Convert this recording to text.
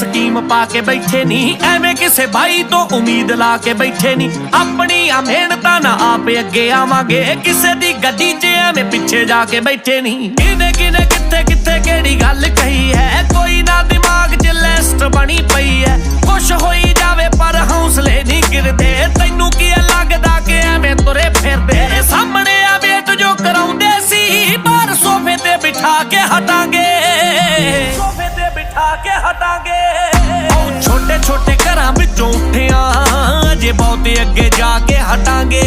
Scheme ਪਾ ਕੇ ਬੈਠੇ ਨਹੀਂ, ਐਵੇਂ ਕਿਸੇ ਭਾਈ ਤੋਂ ਉਮੀਦ ਲਾ ਕੇ ਬੈਠੇ ਨਹੀਂ। ਆਪਣੀਆਂ ਮਿਹਨਤਾਂ ਨਾਲ ਆਪ ਅੱਗੇ ਆਵਾਂਗੇ, ਕਿਸੇ ਦੀ ਗੱਡੀ 'ਚ ਐਵੇਂ ਪਿੱਛੇ ਜਾ ਕੇ ਬੈਠੇ ਨਹੀਂ। ਕਿਨੇ ਕਿਨੇ ਕਿੱਥੇ ਕਿੱਥੇ ਕਿਹੜੀ ਗੱਲ ਕਹੀ ਹੈ, ਕੋਈ ਨਾ ਦਿਮਾਗ 'ਚ ਲਿਸਟ ਬਣੀ ਪਈ ਹੈ। ਕੁਛ ਹੋਈ ਜਾਵੇ ਪਰ ਹੌਸਲੇ ਨਹੀਂ ਗਿਰਦੇ, ਤੈਨੂੰ ਕੀ ਲੱਗਦਾ ਕਿ ਐਵੇਂ ਤੁਰੇ ਫਿਰਦੇ। ਸਾਹਮਣੇ ਆ ਵੇਟ ਜੋ ਕਰਾਉਂਦੇ ਸੀ, ਬਾਹਰ ਸੋਫੇ ਤੇ ਬਿਠਾ ਕੇ ਹਟਾਂਗੇ, ਸੋਫੇ ਤੇ ਬਿਠਾ ਕੇ ਹਟਾਂਗੇ। ਉਹ ਛੋਟੇ ਛੋਟੇ ਘਰਾਂ ਵਿੱਚੋਂ ਉੱਠਿਆ, ਅਜੇ ਬਹੁਤ ਅੱਗੇ ਜਾ ਕੇ ਹਟਾਂਗੇ।